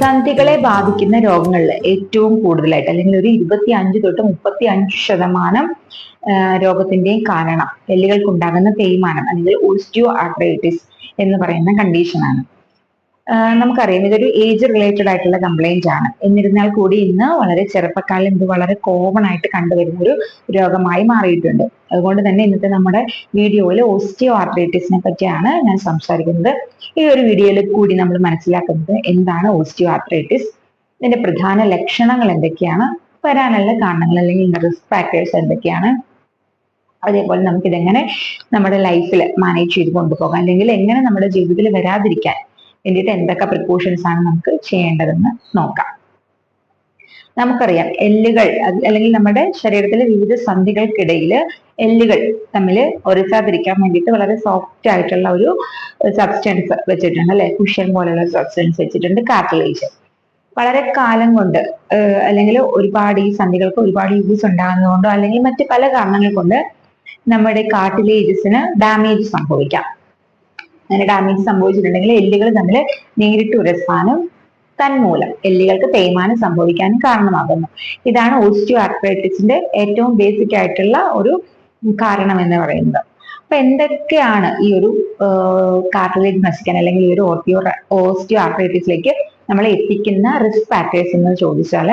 സന്ധികളെ ബാധിക്കുന്ന രോഗങ്ങളിൽ ഏറ്റവും കൂടുതലായിട്ട് അല്ലെങ്കിൽ ഒരു 25 തൊട്ട് 35% രോഗത്തിന്റെയും കാരണം എല്ലുകൾക്കുണ്ടാകുന്ന തേയ്മാനം അല്ലെങ്കിൽ ഓസ്റ്റിയോ ആർത്രൈറ്റിസ് എന്ന് പറയുന്ന കണ്ടീഷനാണ്. നമുക്കറിയാം ഇതൊരു ഏജ് റിലേറ്റഡ് ആയിട്ടുള്ള കംപ്ലൈന്റ് ആണ്. എന്നിരുന്നാൽ കൂടി ഇന്ന് വളരെ ചെറുപ്പക്കാരിൽ ഇത് വളരെ കോമൺ ആയിട്ട് കണ്ടുവരുന്ന ഒരു രോഗമായി മാറിയിട്ടുണ്ട്. അതുകൊണ്ട് തന്നെ ഇന്നത്തെ നമ്മുടെ വീഡിയോയിൽ ഓസ്റ്റിയോ ആർത്രൈറ്റിസിനെ പറ്റിയാണ് ഞാൻ സംസാരിക്കുന്നത്. ഈ ഒരു വീഡിയോയിൽ കൂടി നമ്മൾ മനസ്സിലാക്കുന്നത് എന്താണ് ഓസ്റ്റിയോ ആർത്രൈറ്റിസ്, ഇതിന്റെ പ്രധാന ലക്ഷണങ്ങൾ എന്തൊക്കെയാണ്, വരാനുള്ള കാരണങ്ങൾ അല്ലെങ്കിൽ റിസ്ക് ഫാക്ടേഴ്സ് എന്തൊക്കെയാണ്, അതേപോലെ നമുക്കിതെങ്ങനെ നമ്മുടെ ലൈഫിൽ മാനേജ് ചെയ്ത് കൊണ്ടുപോകാം അല്ലെങ്കിൽ എങ്ങനെ നമ്മുടെ ജീവിതത്തിൽ വരാതിരിക്കാൻ വേണ്ടിയിട്ട് എന്തൊക്കെ പ്രിക്കോഷൻസ് ആണ് നമുക്ക് ചെയ്യേണ്ടതെന്ന് നോക്കാം. നമുക്കറിയാം എല്ലുകൾ അല്ലെങ്കിൽ നമ്മുടെ ശരീരത്തിലെ വിവിധ സന്ധികൾക്കിടയിൽ എല്ലുകൾ തമ്മിൽ ഒരസാതിരിക്കാൻ വേണ്ടിയിട്ട് വളരെ സോഫ്റ്റ് ആയിട്ടുള്ള ഒരു സബ്സ്റ്റൻസ് വെച്ചിട്ടുണ്ട് അല്ലെ, കുഷ്യൻ പോലുള്ള സബ്സ്റ്റൻസ് വെച്ചിട്ടുണ്ട്, കാർട്ടിലേജ്. വളരെ കാലം കൊണ്ട് അല്ലെങ്കിൽ ഒരുപാട് ഈ സന്ധികൾക്ക് ഒരുപാട് യൂസ് ഉണ്ടാകുന്നതുകൊണ്ടോ അല്ലെങ്കിൽ മറ്റ് പല കാരണങ്ങൾ കൊണ്ട് നമ്മുടെ കാർട്ടിലേജസിന് ഡാമേജ് സംഭവിക്കാം. അങ്ങനെ ഡാമേജ് സംഭവിച്ചിട്ടുണ്ടെങ്കിൽ എല്ലുകൾ തമ്മിൽ നേരിട്ട് ഉരസാനും തന്മൂലം എല്ലുകൾക്ക് തേയ്മാനം സംഭവിക്കാനും കാരണമാകുന്നു. ഇതാണ് ഓസ്റ്റിയോ ആർത്രൈറ്റിസിന്റെ ഏറ്റവും ബേസിക് ആയിട്ടുള്ള ഒരു കാരണം എന്ന് പറയുന്നത്. അപ്പൊ എന്തൊക്കെയാണ് ഈ ഒരു കാർട്ടിലേജ് നശിക്കാൻ അല്ലെങ്കിൽ ഈ ഒരു ഓസ്റ്റിയോ ആർത്രൈറ്റിസിലേക്ക് നമ്മളെ എത്തിക്കുന്ന റിസ്ക് ഫാക്ടേഴ്സ് എന്ന് ചോദിച്ചാൽ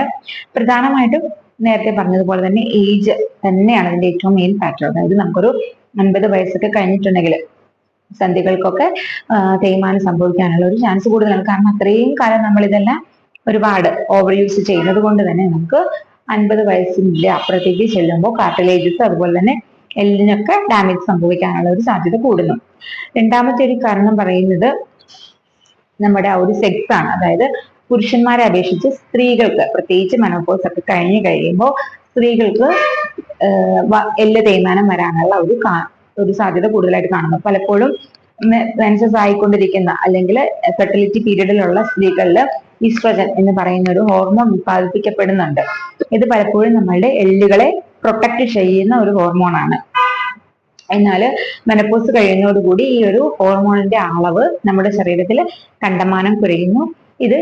പ്രധാനമായിട്ടും നേരത്തെ പറഞ്ഞതുപോലെ തന്നെ ഏജ് തന്നെയാണ് അതിന്റെ ഏറ്റവും മെയിൻ ഫാക്ടർ. അതായത് നമുക്കൊരു 50 വയസ്സൊക്കെ കഴിഞ്ഞിട്ടുണ്ടെങ്കിൽ സന്ധികൾക്കൊക്കെ തേയ്മാനം സംഭവിക്കാനുള്ള ഒരു ചാൻസ് കൂടുതലാണ്. കാരണം അത്രയും കാലം നമ്മൾ ഇതെല്ലാം ഒരുപാട് ഓവർ യൂസ് ചെയ്യുന്നത് കൊണ്ട് തന്നെ നമുക്ക് 50 വയസ്സിന്റെ അപ്പുറത്തേക്ക് ചെല്ലുമ്പോൾ കാർട്ടിലേജസ് അതുപോലെ തന്നെ എല്ലിനൊക്കെ ഡാമേജ് സംഭവിക്കാനുള്ള ഒരു സാധ്യത കൂടുന്നു. രണ്ടാമത്തെ ഒരു കാരണം പറയുന്നത് നമ്മുടെ ആ ഒരു സെക്സ് ആണ്. അതായത് പുരുഷന്മാരെ അപേക്ഷിച്ച് സ്ത്രീകൾക്ക് പ്രത്യേകിച്ച് മെനോപോസ് ഒക്കെ കഴിഞ്ഞു കഴിയുമ്പോൾ സ്ത്രീകൾക്ക് എല്ല് തേയ്മാനം വരാനുള്ള ഒരു സാധ്യത കൂടുതലായിട്ട് കാണുന്നു. പലപ്പോഴും മെൻസസ് ആയിക്കൊണ്ടിരിക്കുന്ന അല്ലെങ്കിൽ ഫെർട്ടിലിറ്റി പീരീഡിലുള്ള സ്ത്രീകളിൽ ഈസ്ട്രജൻ എന്ന് പറയുന്ന ഒരു ഹോർമോൺ ഉത്പാദിപ്പിക്കപ്പെടുന്നുണ്ട്. ഇത് പലപ്പോഴും നമ്മളുടെ എല്ലുകളെ പ്രൊട്ടക്ട് ചെയ്യുന്ന ഒരു ഹോർമോണാണ്. എന്നാൽ മെനപ്പോസ് കഴിയുന്നതോടുകൂടി ഈ ഒരു ഹോർമോണിന്റെ അളവ് നമ്മുടെ ശരീരത്തിൽ കണ്ടമാനം കുറയുന്നു. ഇത്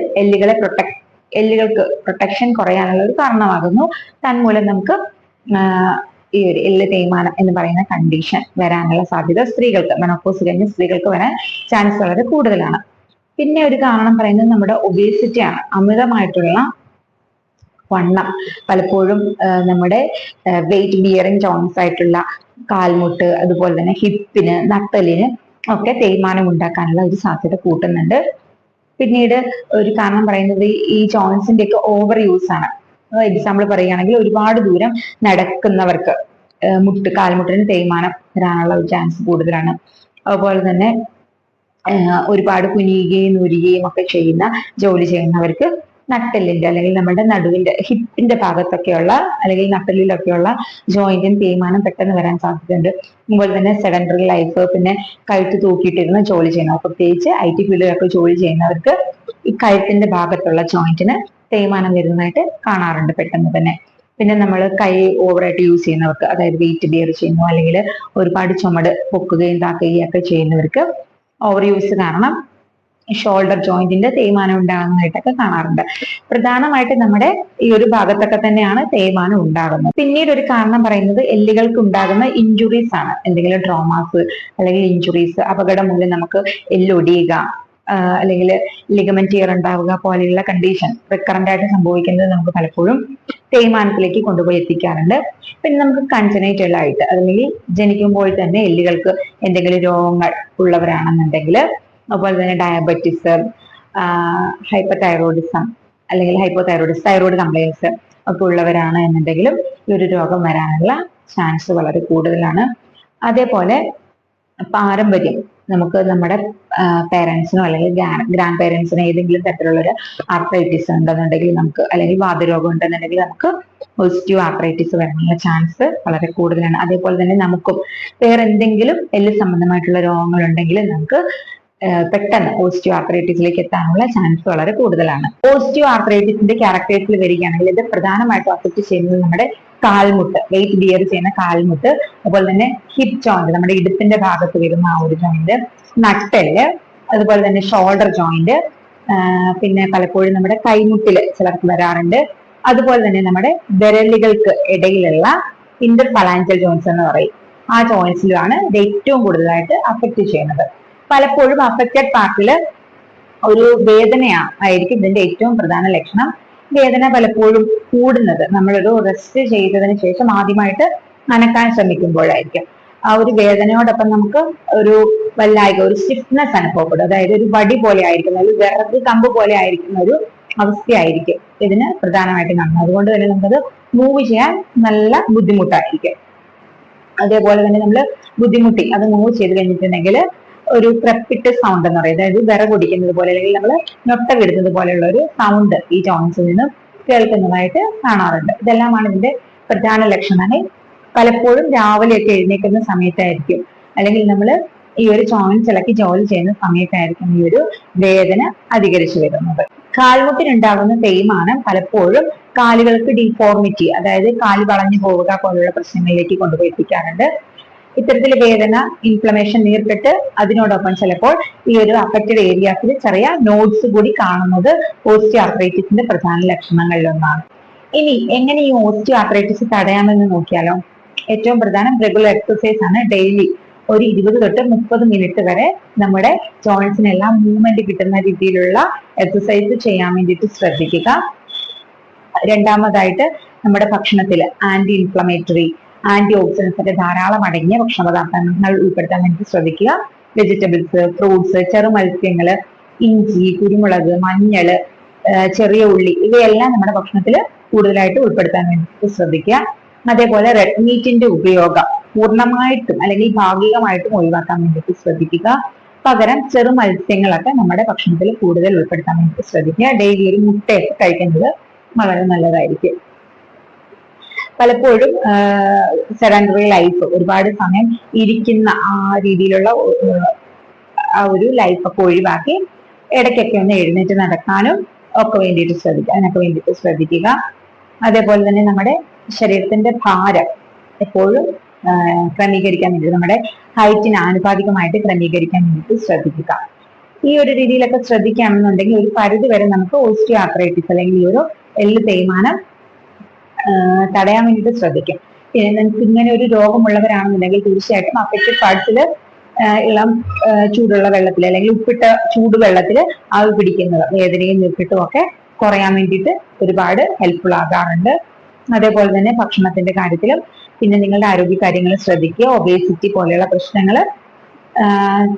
എല്ലുകൾക്ക് പ്രൊട്ടക്ഷൻ കുറയാനുള്ള ഒരു കാരണമാകുന്നു. തന്മൂലം നമുക്ക് ഈ ഒരു എല്ല് തേയ്മാനം എന്ന് പറയുന്ന കണ്ടീഷൻ വരാനുള്ള സാധ്യത സ്ത്രീകൾക്ക്, മെനോപോസ് കഴിഞ്ഞ സ്ത്രീകൾക്ക് വരാൻ ചാൻസ് വളരെ കൂടുതലാണ്. പിന്നെ ഒരു കാരണം പറയുന്നത് നമ്മുടെ ഒബേസിറ്റി ആണ്. അമിതമായിട്ടുള്ള വണ്ണം പലപ്പോഴും നമ്മുടെ വെയിറ്റ് ബിയറിംഗ് ജോയിന്റ്സ് ആയിട്ടുള്ള കാൽമുട്ട് അതുപോലെ തന്നെ ഹിപ്പിന്, നട്ടലിന് ഒക്കെ തേയ്മാനം ഉണ്ടാക്കാനുള്ള ഒരു സാധ്യത കൂട്ടുന്നുണ്ട്. പിന്നീട് ഒരു കാരണം പറയുന്നത് ഈ ജോയിന്റ്സിന്റെ ഒക്കെ ഓവർ യൂസ് ആണ്. എക്സാമ്പിൾ പറയുകയാണെങ്കിൽ ഒരുപാട് ദൂരം നടക്കുന്നവർക്ക് കാൽമുട്ടിന് തേയ്മാനം വരാനുള്ള ഒരു ചാൻസ് കൂടുതലാണ്. അതുപോലെ തന്നെ ഒരുപാട് കുനിയുകയും നുരിയുകയും ഒക്കെ ജോലി ചെയ്യുന്നവർക്ക് നട്ടെല്ലിന്റെ അല്ലെങ്കിൽ നമ്മുടെ നടുവിന്റെ ഹിപ്പിന്റെ ഭാഗത്തൊക്കെയുള്ള അല്ലെങ്കിൽ നട്ടെല്ലിലൊക്കെയുള്ള ജോയിന്റിന് തേയ്മാനം പെട്ടെന്ന് വരാൻ സാധ്യതയുണ്ട്. അതുപോലെ തന്നെ സെഡൻഡറി ലൈഫ്, പിന്നെ കഴുത്ത് തൂക്കിയിട്ടിരുന്ന് ജോലി ചെയ്യുന്നവർ, പ്രത്യേകിച്ച് IT ഫീൽഡിലൊക്കെ ജോലി ചെയ്യുന്നവർക്ക് ഈ കഴുത്തിന്റെ ഭാഗത്തുള്ള ജോയിന്റിന് തേയ്മാനം വരുന്നതായിട്ട് കാണാറുണ്ട് പെട്ടെന്ന് തന്നെ. പിന്നെ നമ്മൾ കൈ ഓവറായിട്ട് യൂസ് ചെയ്യുന്നവർക്ക്, അതായത് വെയിറ്റ് ബിയർ ചെയ്യുന്നു അല്ലെങ്കിൽ ഒരുപാട് ചുമട് പൊക്കുകയും താക്കുകയും ഒക്കെ ചെയ്യുന്നവർക്ക് ഓവർ യൂസ് കാരണം ഷോൾഡർ ജോയിന്റിന്റെ തേയ്മാനം ഉണ്ടാകുന്നതായിട്ടൊക്കെ കാണാറുണ്ട്. പ്രധാനമായിട്ട് നമ്മുടെ ഈ ഒരു ഭാഗത്തൊക്കെ തന്നെയാണ് തേയ്മാനം ഉണ്ടാകുന്നത്. പിന്നീട് ഒരു കാരണം പറയുന്നത് എല്ലുകൾക്ക് ഉണ്ടാകുന്ന ഇഞ്ചുറീസ് ആണ്. എന്തെങ്കിലും ട്രോമാസ് അല്ലെങ്കിൽ ഇഞ്ചുറീസ്, അപകടം മൂലം നമുക്ക് എല്ലൊടിയുക അല്ലെങ്കിൽ ലിഗമെന്റ് ടിയർ ഉണ്ടാവുക പോലെയുള്ള കണ്ടീഷൻ റിക്കറന്റ് ആയിട്ട് സംഭവിക്കുന്നത് നമുക്ക് പലപ്പോഴും തേയ്മാനത്തിലേക്ക് കൊണ്ടുപോയി എത്തിക്കാറുണ്ട്. പിന്നെ നമുക്ക് കൺജനൈറ്റൽ ആയിട്ട് അല്ലെങ്കിൽ ജനിക്കുമ്പോൾ തന്നെ എല്ലുകൾക്ക് എന്തെങ്കിലും രോഗങ്ങൾ ഉള്ളവരാണെന്നുണ്ടെങ്കിൽ, അതുപോലെ തന്നെ ഡയബറ്റിസ്, ഹൈപ്പർതൈറോയിഡിസം അല്ലെങ്കിൽ തൈറോയ്ഡ് കംപ്ലൈൻസ് ഒക്കെ ഉള്ളവരാണ് എന്നുണ്ടെങ്കിലും ഈ ഒരു രോഗം വരാനുള്ള ചാൻസ് വളരെ കൂടുതലാണ്. അതേപോലെ പാരമ്പര്യം, നമുക്ക് നമ്മുടെ പേരൻസിനോ അല്ലെങ്കിൽ ഗ്രാൻഡ് പേരൻസിനോ ഏതെങ്കിലും തരത്തിലുള്ള ഒരു ആർത്രൈറ്റിസ് ഉണ്ടെന്നുണ്ടെങ്കിൽ നമുക്ക്, അല്ലെങ്കിൽ വാതരോഗം ഉണ്ടെന്നുണ്ടെങ്കിൽ നമുക്ക് ഓസ്റ്റിയോ ആർത്രൈറ്റിസ് വരാനുള്ള ചാൻസ് വളരെ കൂടുതലാണ്. അതേപോലെ തന്നെ നമുക്കും വേറെ എന്തെങ്കിലും എല്ല് സംബന്ധമായിട്ടുള്ള രോഗങ്ങൾ ഉണ്ടെങ്കിൽ നമുക്ക് പെട്ടെന്ന് ഓസ്റ്റിയോ ആർത്രൈറ്റിസിലേക്ക് എത്താനുള്ള ചാൻസ് വളരെ കൂടുതലാണ്. ഓസ്റ്റിയോ ആർത്രൈറ്റിസിന്റെ ക്യാരക്ടേഴ്സിൽ വരികയാണെങ്കിൽ ഇത് പ്രധാനമായിട്ടും അഫക്ട് ചെയ്യുന്നത് നമ്മുടെ കാൽമുട്ട്, വെയിറ്റ് ബിയർ ചെയ്യുന്ന കാൽമുട്ട്, അതുപോലെ തന്നെ ഹിപ്പ് ജോയിന്റ്, നമ്മുടെ ഇടുപ്പിന്റെ ഭാഗത്ത് വരുന്ന ആ ഒരു ജോയിന്റ്, നട്ടെല്ല്, അതുപോലെ തന്നെ ഷോൾഡർ ജോയിന്റ്, പിന്നെ പലപ്പോഴും നമ്മുടെ കൈമുട്ടില് ചിലർക്ക് വരാറുണ്ട്. അതുപോലെ തന്നെ നമ്മുടെ വിരലുകൾക്ക് ഇടയിലുള്ള ഇന്റർഫലാഞ്ചൽ ജോയിന്റ്സ് എന്ന് പറയും, ആ ജോയിന്റ്സിലാണ് ഇത് ഏറ്റവും കൂടുതലായിട്ട് അഫക്റ്റ് ചെയ്യുന്നത്. പലപ്പോഴും അഫക്റ്റഡ് പാർട്ടില് ഒരു ആയിരിക്കും ഇതിന്റെ ഏറ്റവും പ്രധാന ലക്ഷണം. വേദന പലപ്പോഴും കൂടുന്നത് നമ്മളൊരു റെസ്റ്റ് ചെയ്തതിന് ശേഷം ആദ്യമായിട്ട് നനക്കാൻ ശ്രമിക്കുമ്പോഴായിരിക്കും. ആ ഒരു വേദനയോടൊപ്പം നമുക്ക് ഒരു വല്ലായ്ക, ഒരു സ്റ്റിഫ്നെസ് അനുഭവപ്പെടും. അതായത് ഒരു വടി പോലെ ആയിരിക്കും, ഒരു വിറക് കമ്പ് പോലെ ആയിരിക്കുന്ന ഒരു അവസ്ഥയായിരിക്കും ഇതിന് പ്രധാനമായിട്ട് കാണുന്നത്. അതുകൊണ്ട് തന്നെ നമുക്കത് മൂവ് ചെയ്യാൻ നല്ല ബുദ്ധിമുട്ടായിരിക്കും. അതേപോലെ തന്നെ നമ്മൾ ബുദ്ധിമുട്ടി അത് മൂവ് ചെയ്ത് കഴിഞ്ഞിട്ടുണ്ടെങ്കിൽ ഒരു ക്രെപ്പിട്ട് സൗണ്ട് എന്ന് പറയും, അതായത് വിറകൊടിക്കുന്നത് പോലെ അല്ലെങ്കിൽ നമ്മൾ ഞൊട്ട വിടുന്നത് പോലെയുള്ള ഒരു സൗണ്ട് ഈ ജോയിന്റ്സിൽ നിന്ന് കേൾക്കുന്നതായിട്ട് കാണാറുണ്ട്. ഇതെല്ലാമാണ് ഇതിന്റെ പ്രധാന ലക്ഷണങ്ങൾ. പലപ്പോഴും രാവിലെയൊക്കെ എഴുന്നേൽക്കുന്ന സമയത്തായിരിക്കും, അല്ലെങ്കിൽ നമ്മൾ ഈ ഒരു ജോയിന്റ്സ് ഇളക്കി ജോലി ചെയ്യുന്ന സമയത്തായിരിക്കും ഈ ഒരു വേദന അധികരിച്ചു വരുന്നത്. കാൽമുട്ടിനുണ്ടാകുന്ന തേയ്മാനം പലപ്പോഴും കാലുകൾക്ക് ഡിഫോർമിറ്റി, അതായത് കാല് വളഞ്ഞു പോവുക പോലുള്ള പ്രശ്നങ്ങളിലേക്ക് കൊണ്ടുപോയി എത്തിക്കാറുണ്ട്. ഇത്തരത്തിൽ വേദന, ഇൻഫ്ലമേഷൻ, നീർക്കെട്ട്, അതിനോടൊപ്പം ചിലപ്പോൾ ഈ ഒരു അഫക്റ്റഡ് ഏരിയാസിൽ ചെറിയ നോഡ്സ് കൂടി കാണുന്നത് ഓസ്റ്റിയോ ആർത്രൈറ്റിസിന്റെ പ്രധാന ലക്ഷണങ്ങളിലൊന്നാണ്. ഇനി എങ്ങനെ ഈ ഓസ്റ്റിയോ ആർത്രൈറ്റിസ് തടയാമെന്ന് നോക്കിയാലോ? ഏറ്റവും പ്രധാനം റെഗുലർ എക്സസൈസ് ആണ്. ഡെയിലി ഒരു 20 തൊട്ട് 30 മിനിറ്റ് വരെ നമ്മുടെ ജോയിന്റ്സിനെല്ലാം മൂവ്മെന്റ് കിട്ടുന്ന രീതിയിലുള്ള എക്സസൈസ് ചെയ്യാൻ വേണ്ടിയിട്ട് ശ്രദ്ധിക്കുക. രണ്ടാമതായിട്ട് നമ്മുടെ ഭക്ഷണത്തിൽ ആന്റി ഇൻഫ്ലമേറ്ററി, ആന്റി ഓക്സിഡൻസ് ഒക്കെ ധാരാളം അടങ്ങിയ ഭക്ഷണ പദാർത്ഥങ്ങൾ ഉൾപ്പെടുത്താൻ വേണ്ടി ശ്രദ്ധിക്കുക. വെജിറ്റബിൾസ്, ഫ്രൂട്ട്സ്, ചെറുമത്സ്യങ്ങള്, ഇഞ്ചി, കുരുമുളക്, മഞ്ഞള്, ചെറിയ ഉള്ളി, ഇവയെല്ലാം നമ്മുടെ ഭക്ഷണത്തിൽ കൂടുതലായിട്ട് ഉൾപ്പെടുത്താൻ വേണ്ടി ശ്രദ്ധിക്കുക. അതേപോലെ റെഡ് മീറ്റിന്റെ ഉപയോഗം പൂർണ്ണമായിട്ടും അല്ലെങ്കിൽ ഭാഗികമായിട്ടും ഒഴിവാക്കാൻ വേണ്ടിയിട്ട് ശ്രദ്ധിക്കുക. പകരം ചെറു മത്സ്യങ്ങളൊക്കെ നമ്മുടെ ഭക്ഷണത്തിൽ കൂടുതൽ ഉൾപ്പെടുത്താൻ വേണ്ടി ശ്രദ്ധിക്കുക. ഡെയിലി ഒരു മുട്ടയൊക്കെ കഴിക്കുന്നത് വളരെ നല്ലതായിരിക്കും. പലപ്പോഴും സെഡൻഡറി ലൈഫ്, ഒരുപാട് സമയം ഇരിക്കുന്ന ആ രീതിയിലുള്ള ആ ഒരു ലൈഫൊക്കെ ഒഴിവാക്കി ഇടയ്ക്കൊക്കെ ഒന്ന് എഴുന്നേറ്റ് നടക്കാനും ഒക്കെ വേണ്ടിയിട്ട് ശ്രദ്ധിക്കുക. അതേപോലെ തന്നെ നമ്മുടെ ശരീരത്തിന്റെ ഭാരം എപ്പോഴും ക്രമീകരിക്കാൻ വേണ്ടി, നമ്മുടെ ഹൈറ്റിന് ആനുപാതികമായിട്ട് ക്രമീകരിക്കാൻ വേണ്ടിയിട്ട് ശ്രദ്ധിക്കുക. ഈ ഒരു രീതിയിലൊക്കെ ശ്രദ്ധിക്കുകയാണെന്നുണ്ടെങ്കിൽ ഒരു പരിധി വരെ നമുക്ക് ഓസ്റ്റിയോ ആർത്രൈറ്റിസ് അല്ലെങ്കിൽ ഈ ഒരു എല്ല് തേയ്മാനം തടയാൻ വേണ്ടിയിട്ട് ശ്രദ്ധിക്കും. പിന്നെ നിങ്ങൾക്ക് ഇങ്ങനെ ഒരു രോഗമുള്ളവരാണെന്നുണ്ടെങ്കിൽ തീർച്ചയായിട്ടും അഫക്റ്റഡ് പാർട്സിൽ ഇളം ചൂടുള്ള വെള്ളത്തിൽ അല്ലെങ്കിൽ ഉപ്പിട്ട ചൂടുവെള്ളത്തിൽ ആവി പിടിക്കുന്നത് വേദനയും നീർക്കെട്ടും ഒക്കെ കുറയാൻ വേണ്ടിയിട്ട് ഒരുപാട് ഹെൽപ്ഫുൾ ആകാറുണ്ട്. അതേപോലെ തന്നെ ഭക്ഷണത്തിന്റെ കാര്യത്തിലും പിന്നെ നിങ്ങളുടെ ആരോഗ്യ കാര്യങ്ങൾ ശ്രദ്ധിക്കുക. ഒബേസിറ്റി പോലെയുള്ള പ്രശ്നങ്ങൾ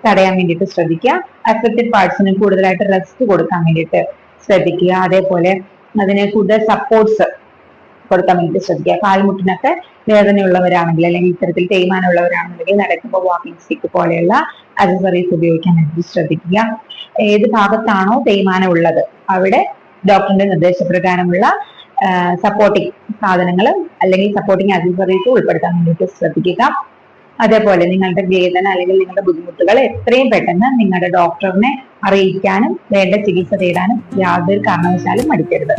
തടയാൻ വേണ്ടിയിട്ട് ശ്രദ്ധിക്കുക. അഫക്റ്റഡ് പാർട്സിന് കൂടുതലായിട്ട് റെസ്റ്റ് കൊടുക്കാൻ വേണ്ടിയിട്ട് ശ്രദ്ധിക്കുക. അതേപോലെ അതിന് കൂടുതൽ സപ്പോർട്ട്സ് കൊടുക്കാൻ വേണ്ടിയിട്ട് ശ്രദ്ധിക്കുക. കാൽമുട്ടിനൊക്കെ വേദനയുള്ളവരാണെങ്കിൽ അല്ലെങ്കിൽ ഇത്തരത്തിൽ തേയ്മാനമുള്ളവരാണെന്നുണ്ടെങ്കിൽ നടക്കുമ്പോൾ വാക്കിംഗ് സ്റ്റിക്ക് പോലെയുള്ള അക്സസറീസ് ഉപയോഗിക്കാൻ വേണ്ടി ശ്രദ്ധിക്കുക. ഏത് ഭാഗത്താണോ തേയ്മാനം ഉള്ളത് അവിടെ ഡോക്ടറിന്റെ നിർദ്ദേശപ്രകാരമുള്ള സപ്പോർട്ടിങ് സാധനങ്ങൾ അല്ലെങ്കിൽ സപ്പോർട്ടിങ് അക്സസറീസ് ഉൾപ്പെടുത്താൻ വേണ്ടിയിട്ട് ശ്രദ്ധിക്കുക. അതേപോലെ നിങ്ങളുടെ വേദന അല്ലെങ്കിൽ നിങ്ങളുടെ ബുദ്ധിമുട്ടുകൾ എത്രയും പെട്ടെന്ന് നിങ്ങളുടെ ഡോക്ടറിനെ അറിയിക്കാനും വേണ്ട ചികിത്സ തേടാനും യാതൊരു കാരണവശാലും മടിക്കരുത്.